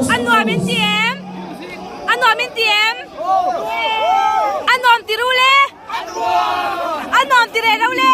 anh nòm bên tiệm anh nòm bên tiệm anh nòm tì ru lê anh nòm tì rê đâu lê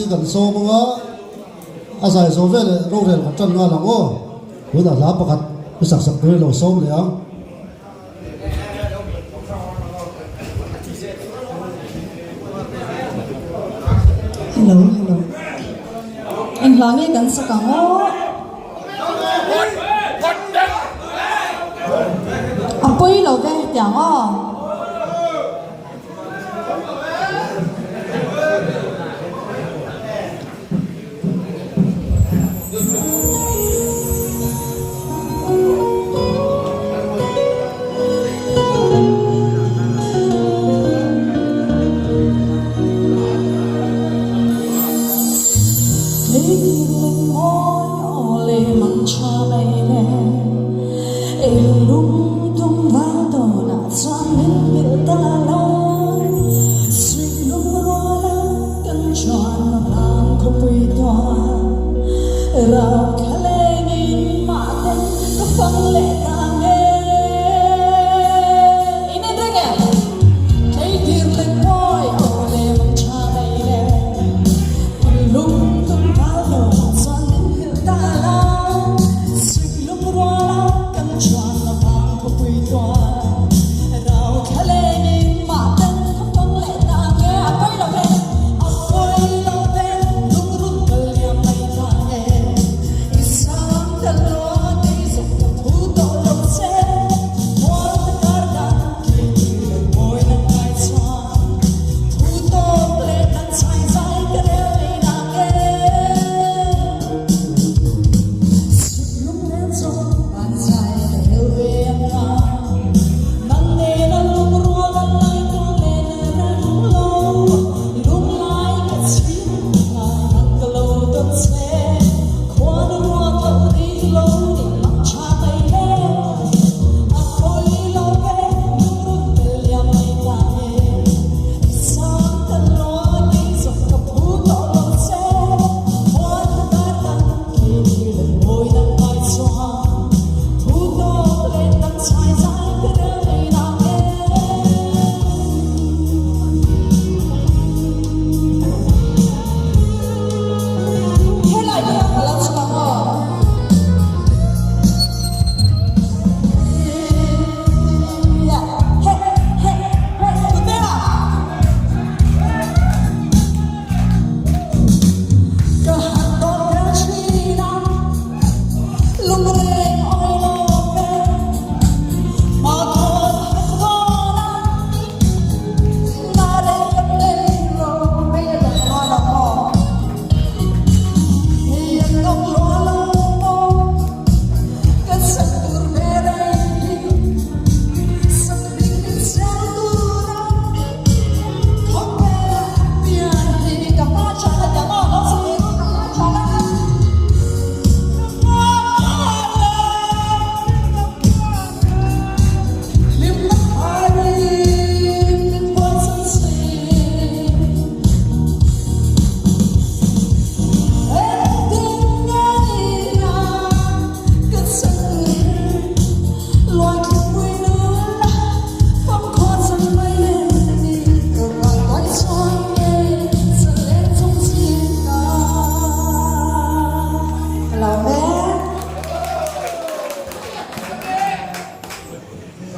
gần số mga asai số về râu rèn phát triển ngon lắm ô, bữa nào lá bạc cái sạc sạc tươi lẩu số này không? Hello, hello. Anh lo nghe gần sao cả ngô? Ông bơi lẩu về tiếng ô.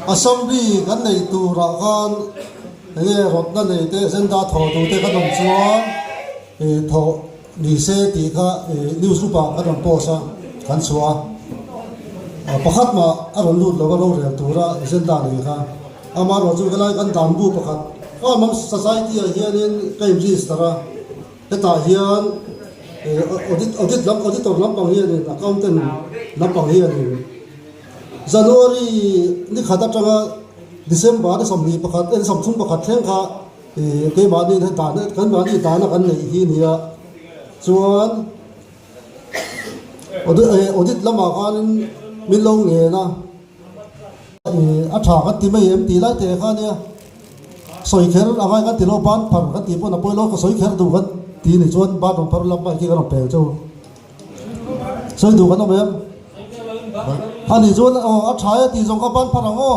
assembly kan nei tu ra kan nge rot na nei te senda tho tu te kan dom chuan tho ni se ti kha news rupa kan dom posa kan chua pakhat ma aron lut lo lo rel tura senda ni kha ama ro chu galai kan dan bu pakhat among society hian in kai register ta hian auditor lampang hian accountant lampang hian January ni khata tanga December ni somni pakhat en somthum pakhat thleng kha ke ba ni ta na kan ba ni ta na kan nei hi nia chuan audit lama kan min lo nge na a tha ka ti mai em ti lai te kha nia soi kher angai kan ti lo ban phar kan ti pon a poi lo ko soi kher du kan ti ni chuan ba dong phar lam ba ki kan pe chu soi du kan em Hani chuan a thai ti jong ka ban pharang o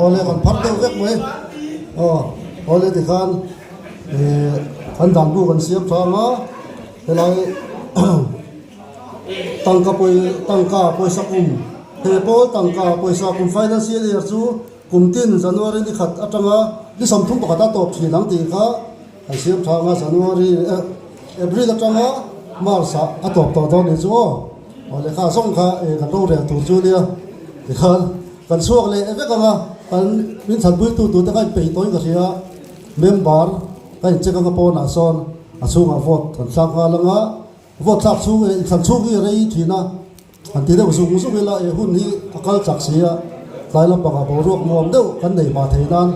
ole kan phar deuh vek mai ole ti khan kan dan bu kan siam thanga helai tangka poi sakum he po tangka poi sakum financial year chu kumtin January ni khat atanga ni samthum pakata top thi nang ti kha siam thanga January April atanga March atop to ni chu ole kha song kha kan ro re tu chu nia ti khan kan suak le eve ka kan min than pui tu ta kai pe toy ka ria member kan che ka po na son achunga vote kan sak nga langa vote sak chu than chu gi rei thina an ti da su su vela hun hi akal chak sia lai la pa ka bo rok mom deu kan nei ma theinan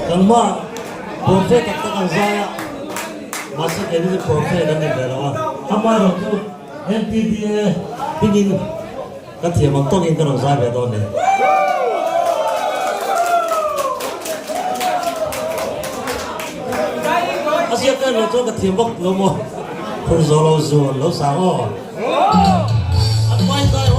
Kalma, profet tak saya masuk ini profet dan negara. Hamaran tu NTDA ingin katia mantong ingin kalau saya betul ni. Asyik kan lo tu katia bak lo mo persolo zon lo sango. Apa yang saya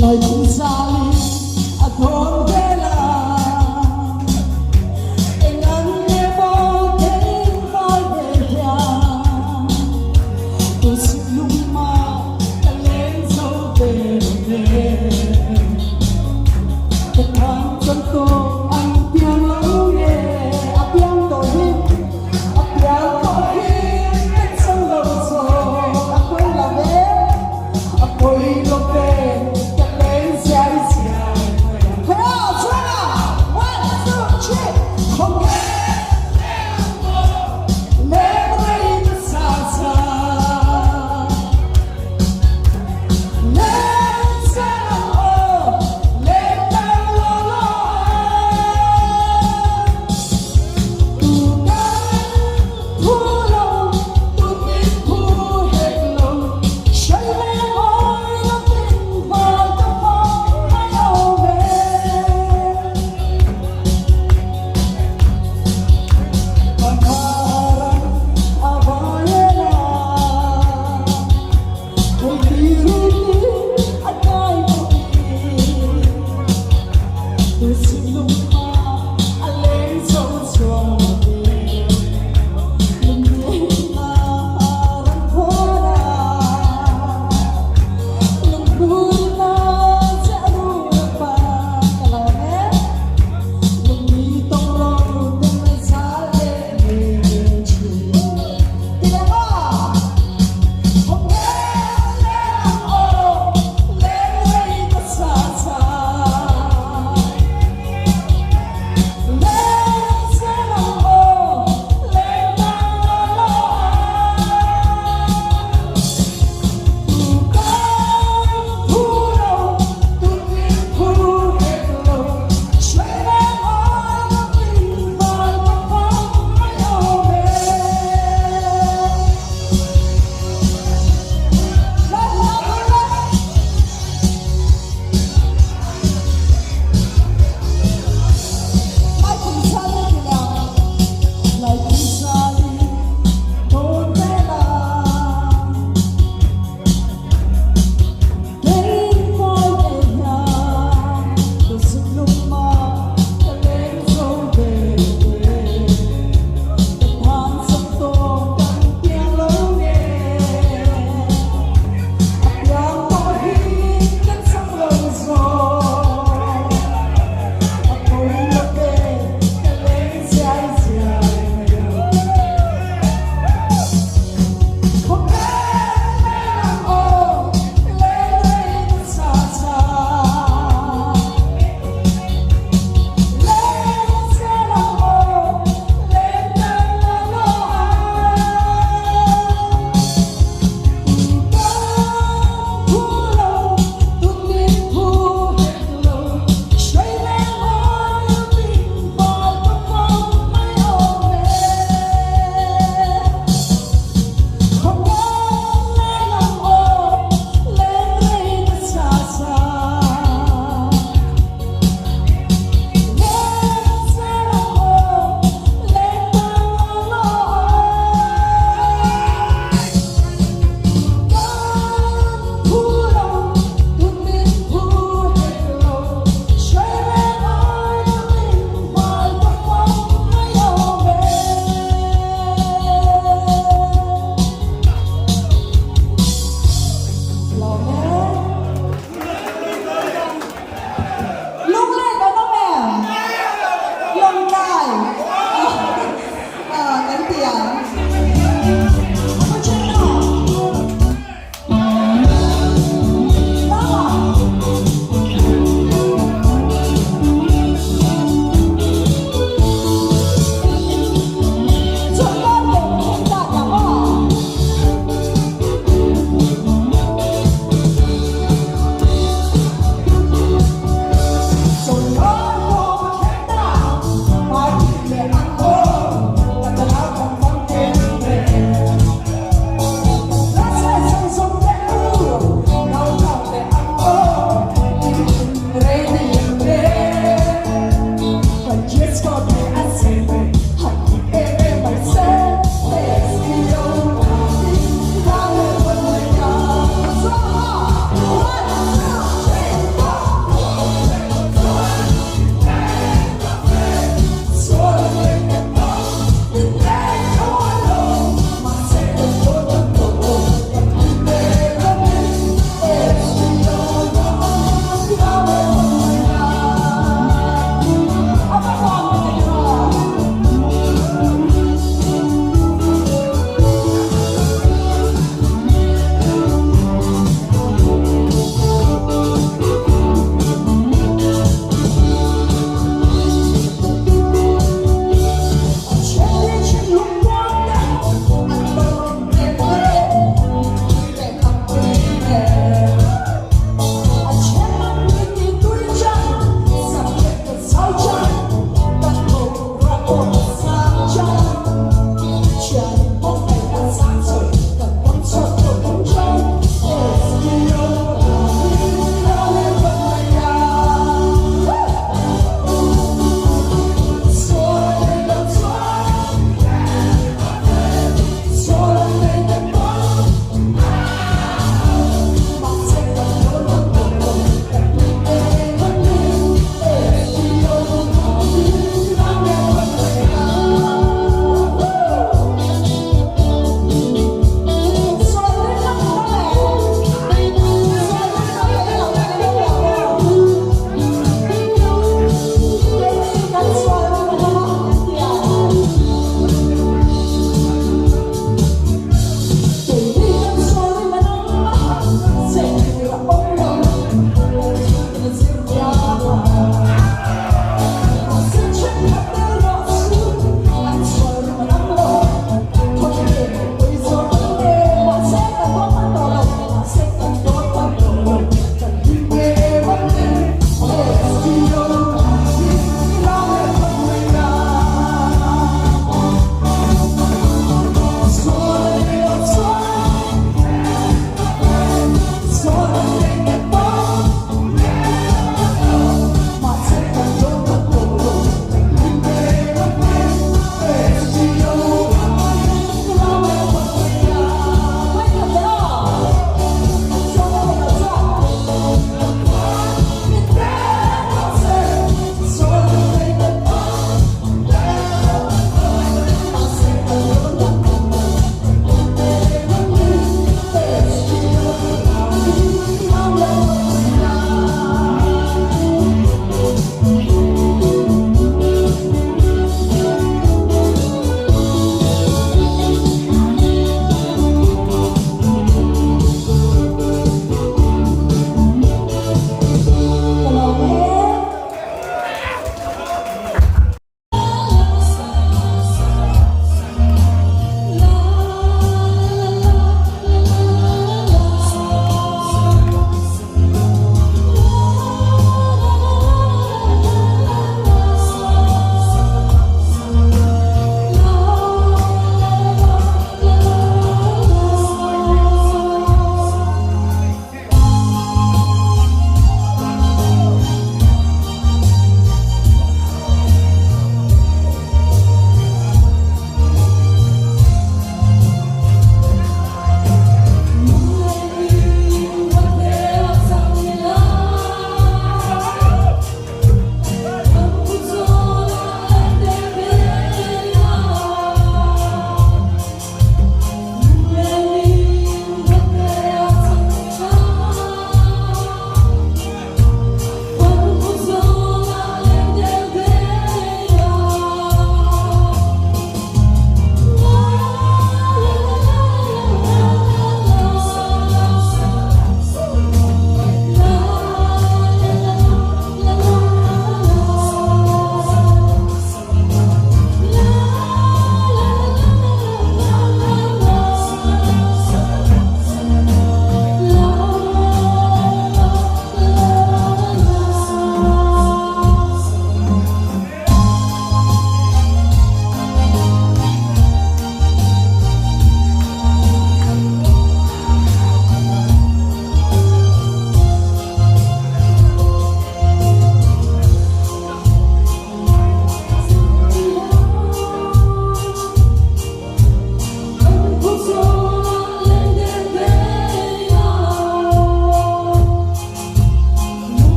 Lời cũng xa đi thôn thế là anh ăn nghe bao thế vai về nhà tôi xin lúc mà ta lên dấu về thật than chân cô anh tiếng ấu nghe tiếng đổi đi tiếng có khi cách sông đầu rồi quên là bé quên lo về Hãy subscribe cho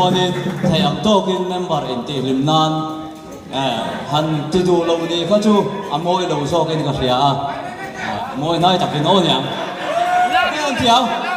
chuanin thầy ang tokin member in ti limnan han tu du lo ni ka chu amoi lo so ken ka ria moi nai takin on ya ke on tiao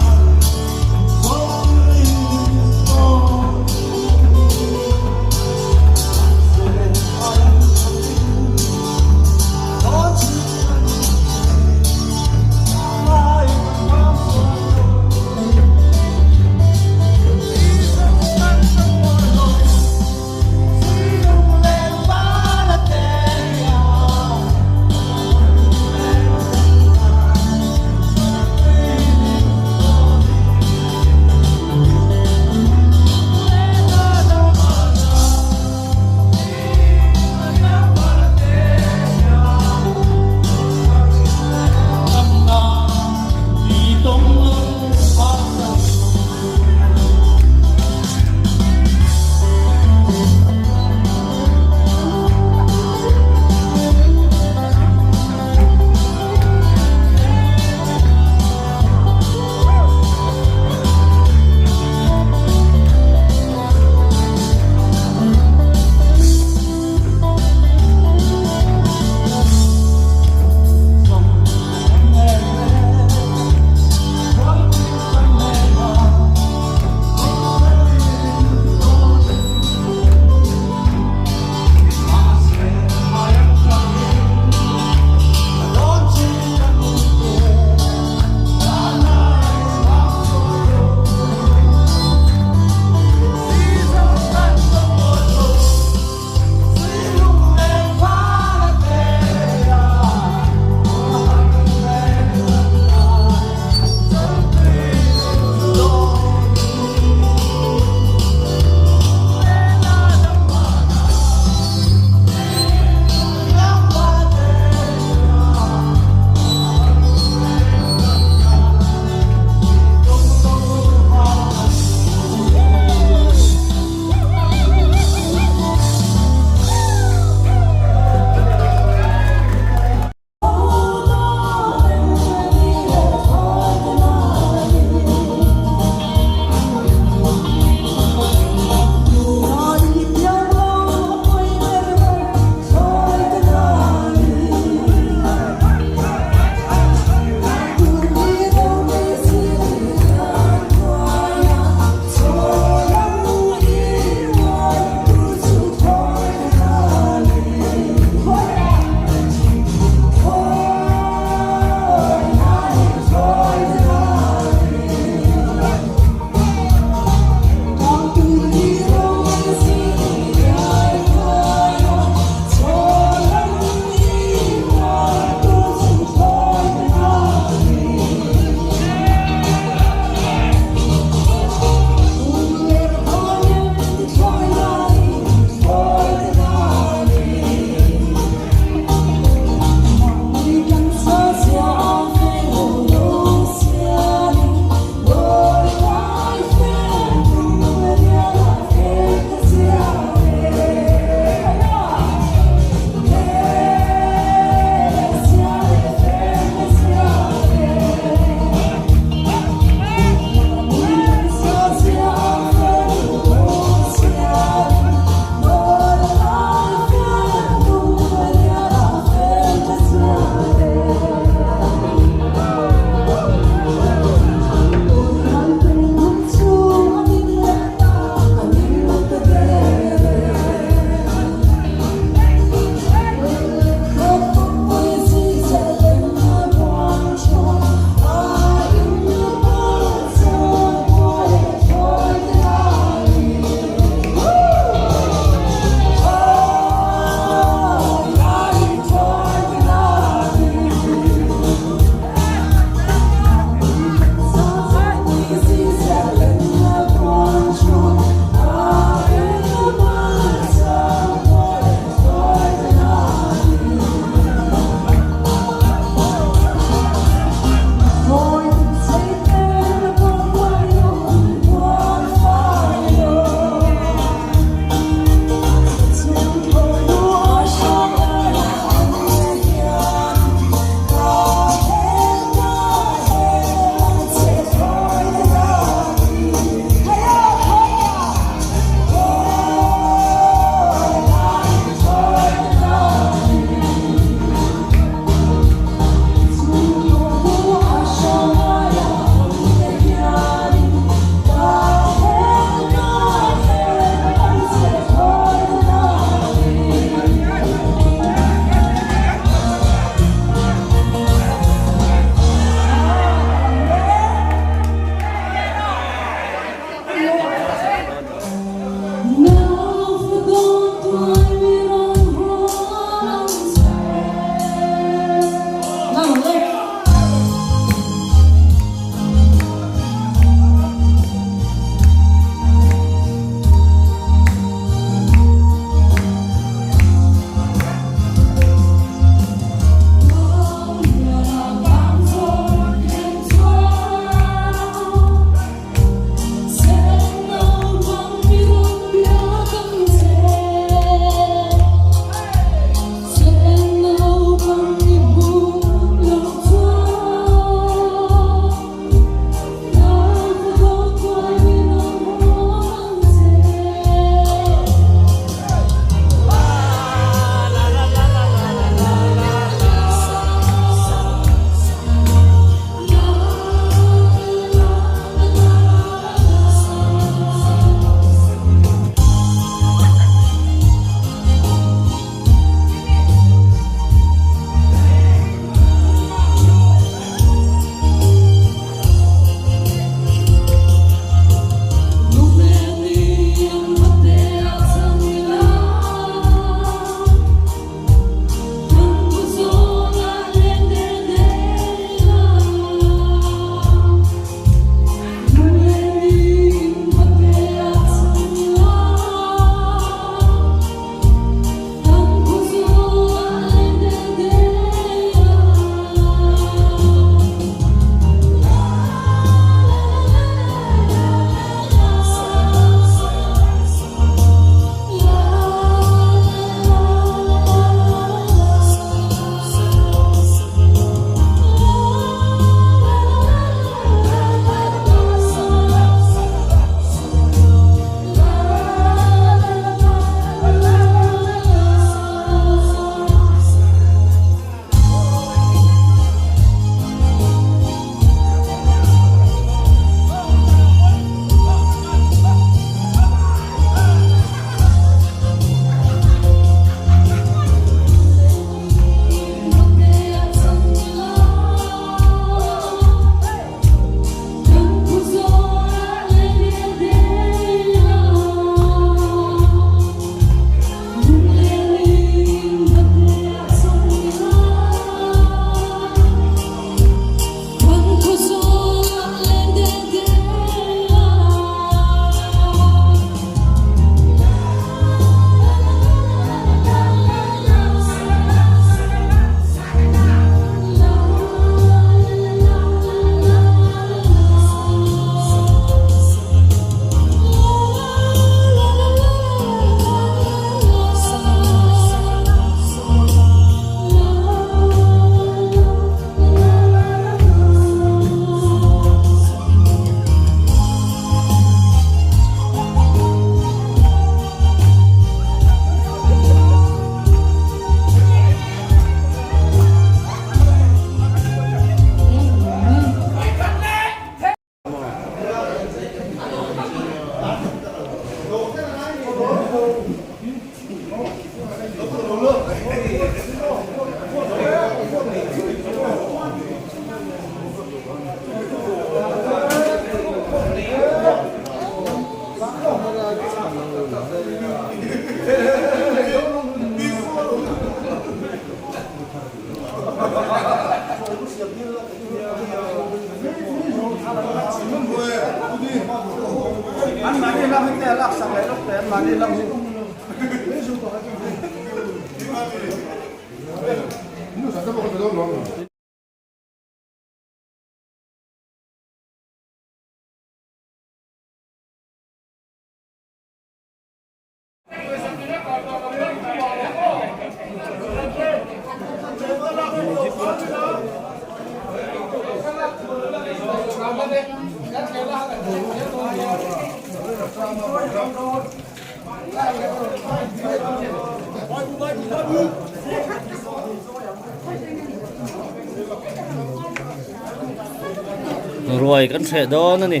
nuôi cắn xe đó nữa nè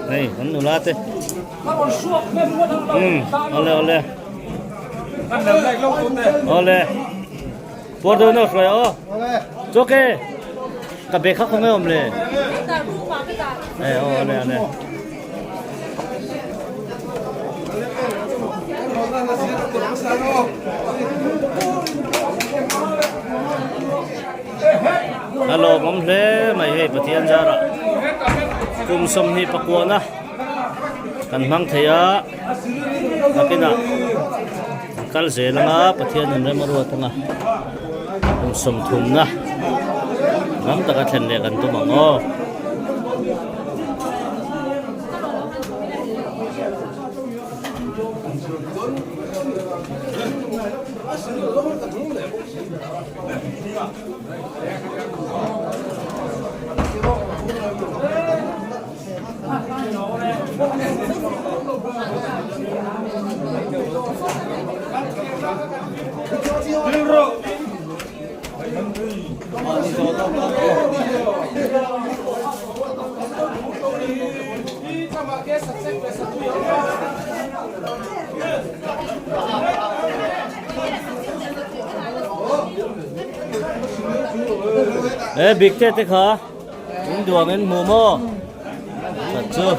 này cắn nụ lát đấy ole ole por đâu nó rồi ô chỗ cái cà phê khác không nghe om lệ ole alo mom le mai he pathian jara kum som ni pakwana kan mang theya nakina kal zelanga pathian an remaru tanga kum som thumna ngam taka thlen le kan tumango big te te kha in duang en mu mo thật chưa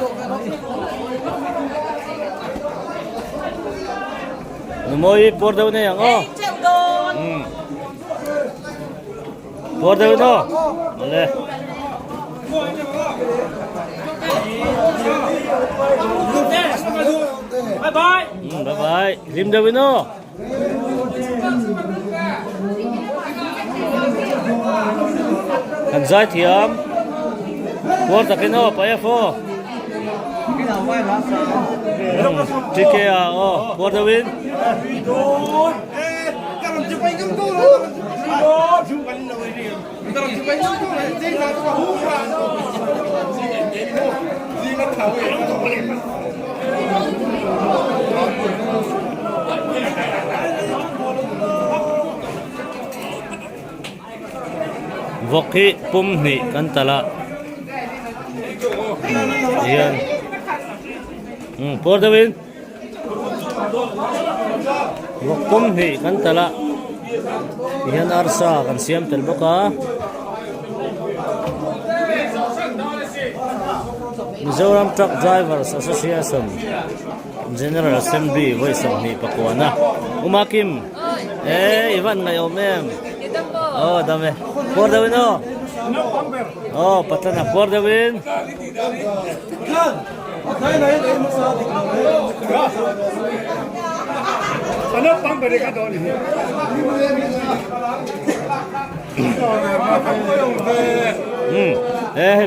moi por đâu này ang por đâu nó le bye bye rim đâu nó kan zai thiam por takino pa fo tike a o por the win Voki pumni kantala yan por the win vok pumni kantala yan arsa kan siam telboka Mizoram Truck Drivers Association General Assembly voice of ni pakwana umakim Ivan ngayon mem oh dame for the win oh patana for the win ano pang balik ka doon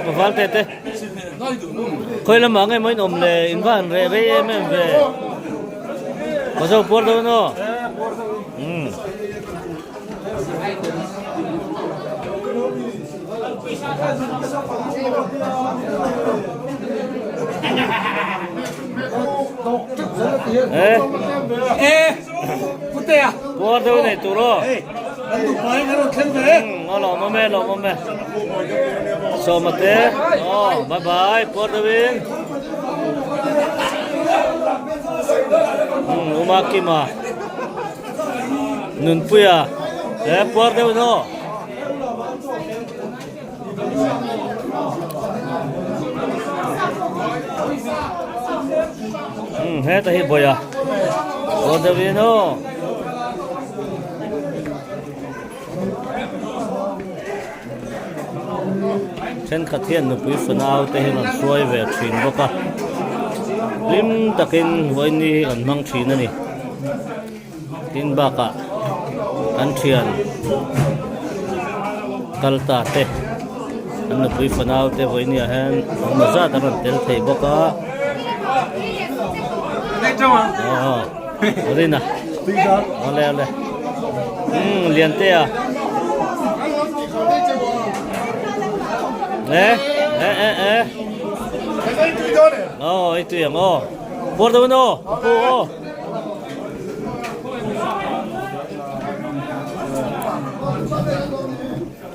pafal tete khoi lam mangai moi nom le invan re re em ve bazo por do no putea por do ne turo tu pai ngaro khelbe lo mame so mate oh bye bye por do win umakima nun puya por do no he tahi boya por do win no chen khathian nu pui fanau te hin an suai ve thin boka lim takin voini an mang thin ani tin baka an thian kalta te an nu pui fanau te voini a hen maza taran tel thei boka orina ole lian te a itu yang por đâu nó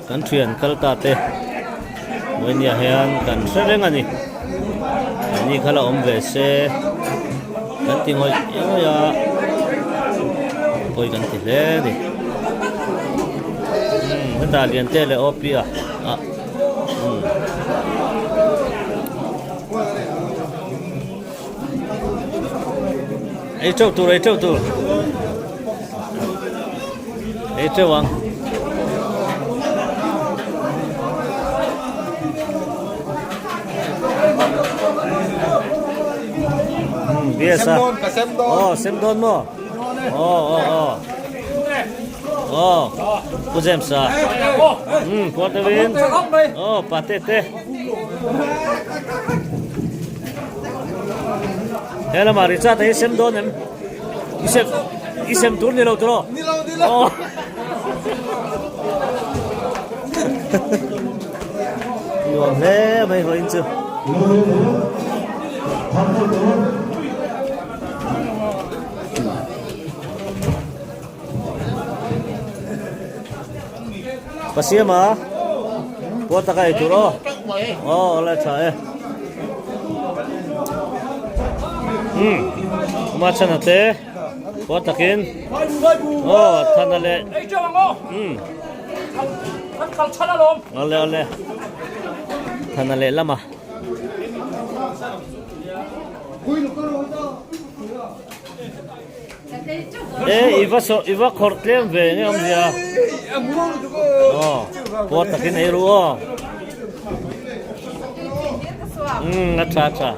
kan thuyền kalta te When you hand can sereng ani khala omve se kan tingoi ya koi kan tile ni ta lian te le opia ai chau tu ai chau wang biasa sem don mo pujem sa quarter win patete hela mari cha te sem don em isem tur ni lo tro luang le mai hoin chu Pasien mà, buat tak itu loh. Oh, oleh saya. Macam nanti, buat takin. Oh, tanah le. Oleh. Tanah le lama. Iva kortlem ve ni om dia. Buat takin air oh. Acha.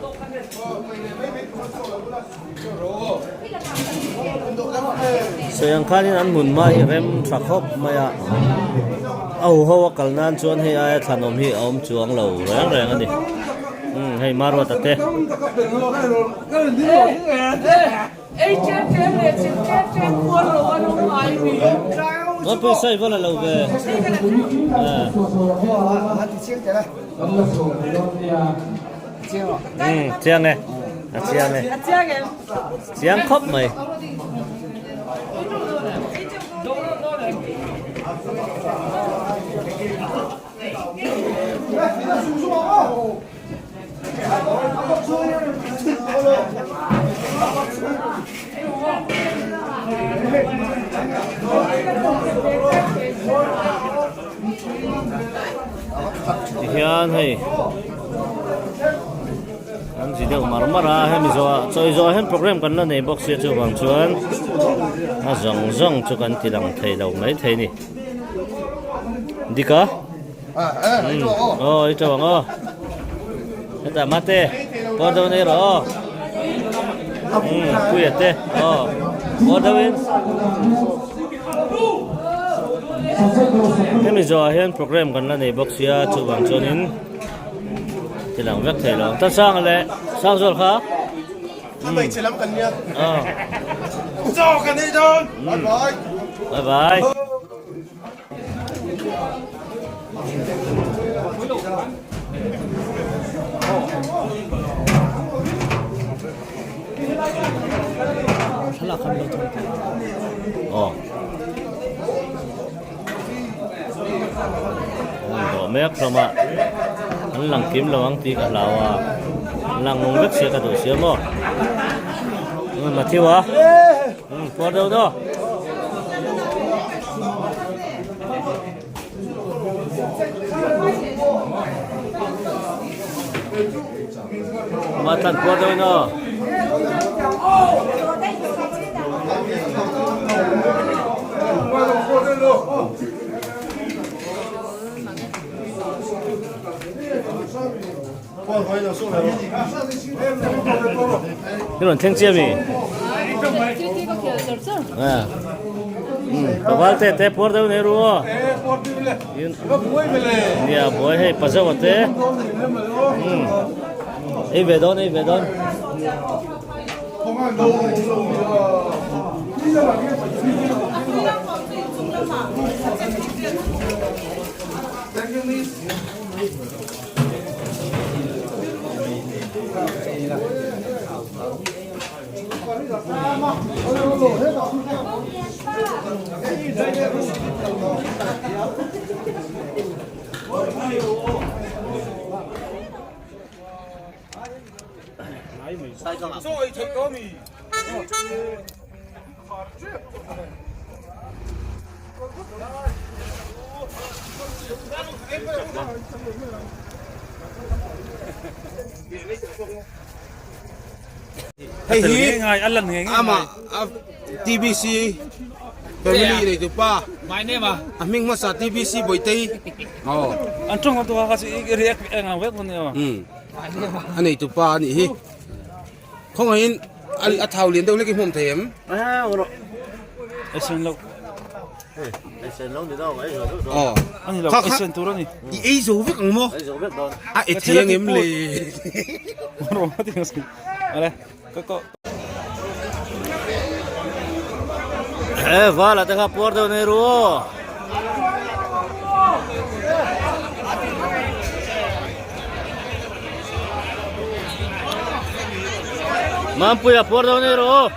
So yang kali an mun mai rem thakop maya. Au hawa kalnan chuan hei ai thanom hi om chuang lo reng ani. Hei marwa tate. Nó bị say vào là lâu về. Chiang này, chiang khóc mày. Hian hei an chỉ được mara hay mình rồi hết program cần là này box sẽ cho bằng chuan à rong cho cần thì đằng thầy đầu mấy thầy nè đi cả ít cho bằng hết ta mate có đâu này rồi quỳ thế có đâu in thế mình rồi hết program cần là này box sẽ cho bằng chuan thì làm rất thể lòng ta sang lệ sang rồi hả? Mình chỉ làm cần nhá. Cho cần đi thôi. Bye bye. Đồ mét không ạ? Anh lăng kiếm lăng tí cả lão à, lăng ngông rất xe cả đồ xe mà, mà thiêu à, qua đâu đó, mà thằng qua đâu nó. cái lần thanh chiêm gì? Bawa teh por đâu này rồi? Iya, boy hey pasal teh. Về đón. 所以睇嗰面。係佢嗌一輪嘅啱啊！TBC family嚟條巴。My name啊？阿明乜sa TBC buổi tây. Anh trong con tua kasi react ang web con niya. Anh này tụi ba nị. Không ai anh thảo liền đâu lấy cái mồm thèm. Action lâu. Action lâu thì đâu vậy rồi. Anh lâu action tu rồi nị. Ý số biết không mo? Ít tiếng em lì. Rồi tiếng gì? Đây, có. Vale, tengah Porto Negro. Mampu ya Porto Negro.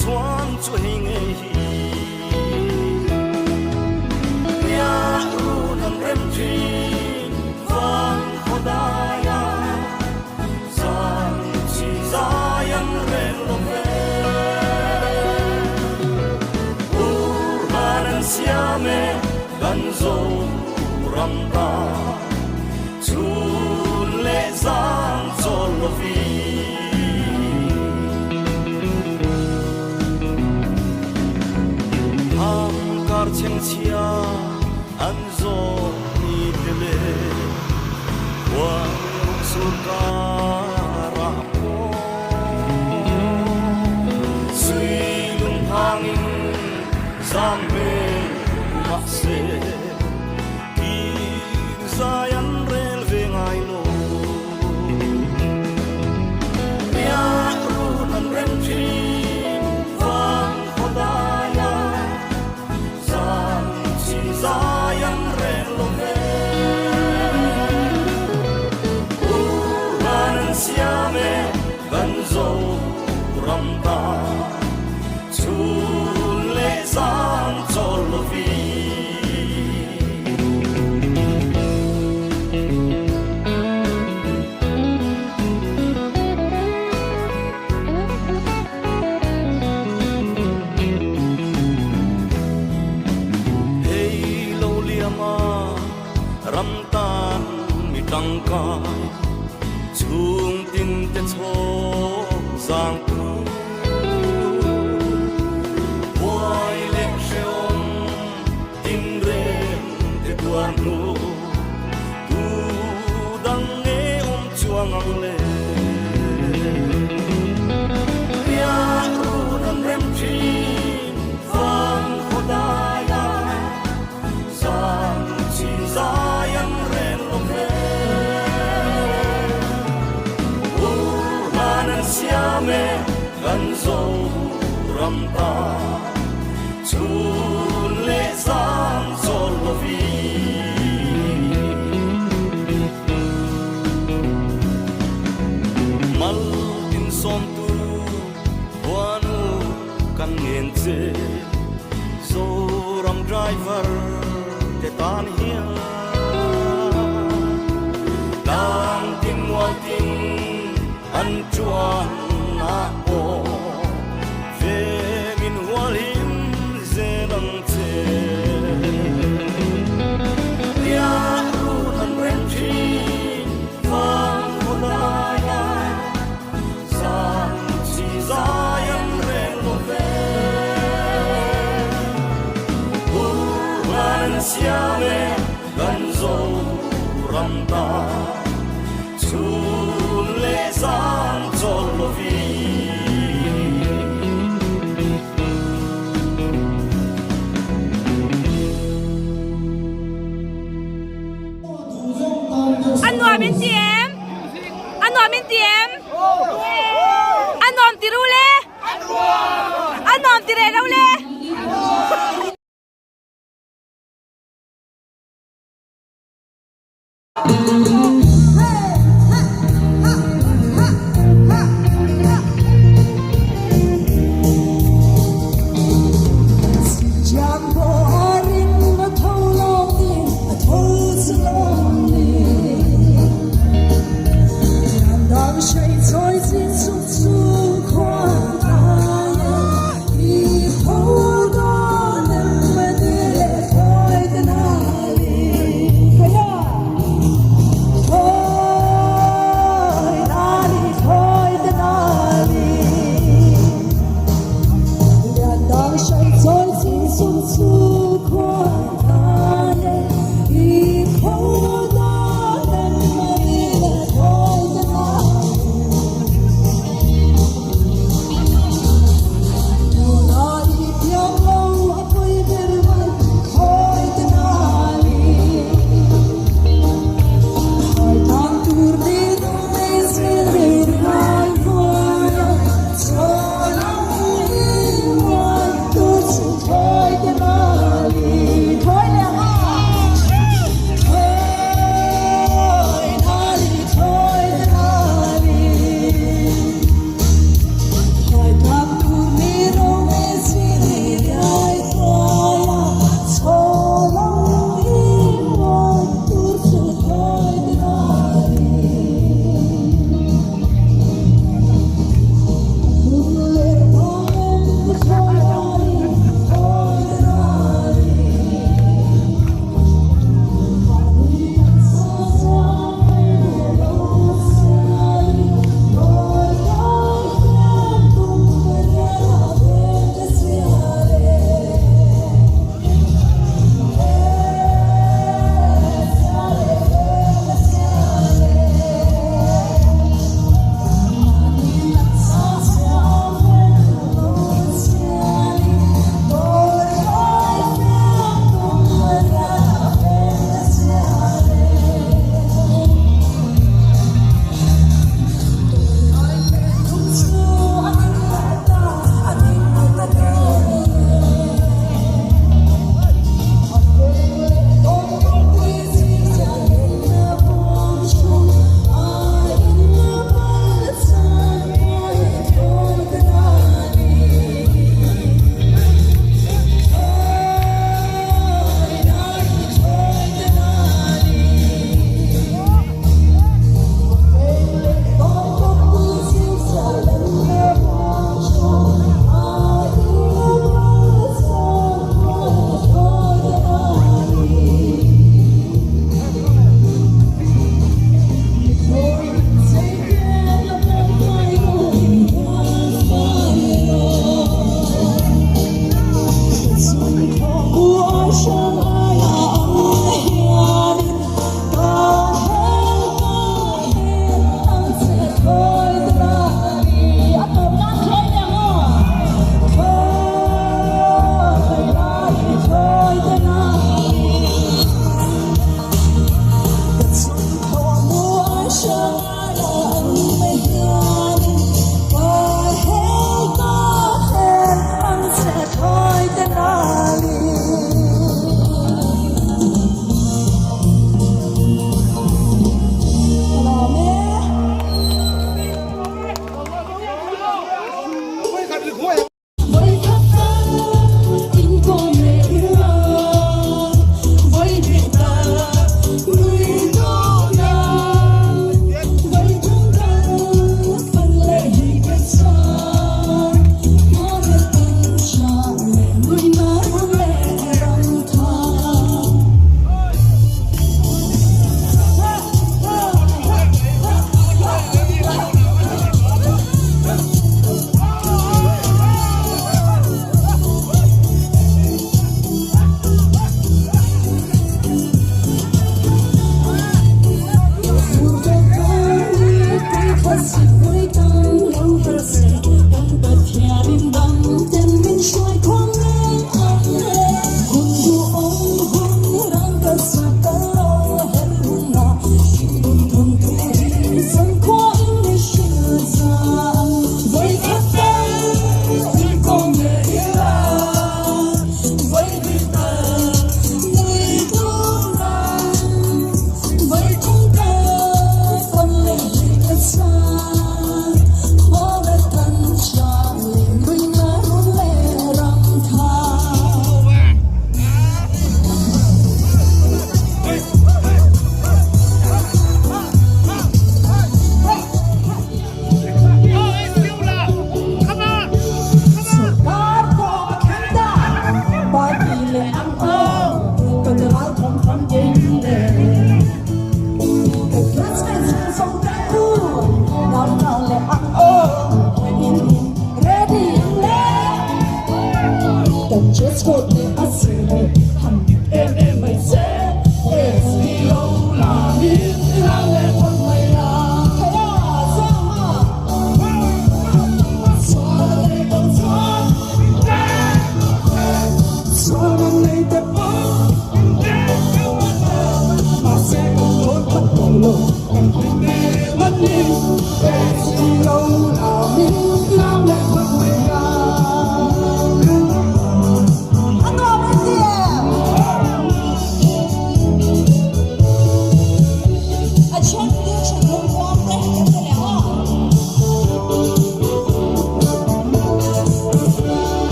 Chuan chu hình hi ya ru nam rem chi van khodaya san chi zayan ren lo ve urmanan siame ganzo ramta chun le zan zol lo vi chen chia an zo ni tele wan su ka ra po sui lung hangin sam me ma se ki zayan rel ve ngai lo ya ru nan rem chi van khodaya Zion relove Urbanan siame Ganzo ramta Sulle san zolovi Ramtan mi tangkai chung tin te cho sang tu boy le sheom tin rem te tuan nu tu dang ne chuang ang le ya ru nan rem chi van khodaya sang chi zayan ren lo ve urbanan siame ganzo ramta chun le san zol lo vi mal tin som tu wanu kan ngen che so ram driver te tan hiya dang tin wal tin an chuan na o ve min walim zelang che ya ru nan ren chi van khodaya san chi zayan ren lo ve urbanan siame sang chol lovi Anh nói bên tiệm. Anh nói bên tiệm. Anh nói tí ru lê. Anh nói tí rê đâu lê.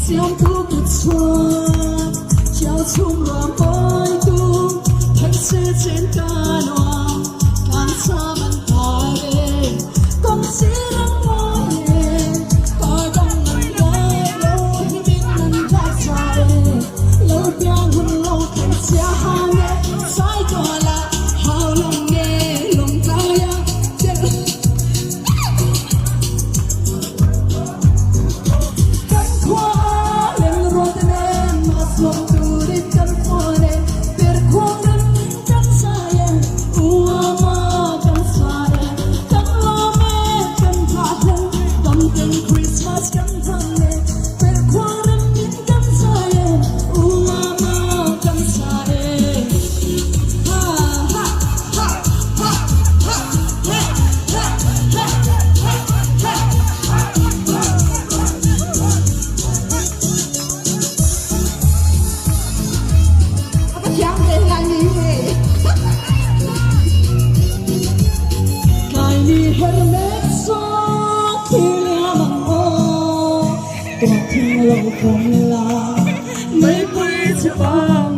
相都不错，交通乱摆动，看世间大乱，看他们打的，恭喜人我也，把东人来路一定能打在的，路边混路看家行的，再多了好龙的龙高呀。我听了空了，玫瑰之花。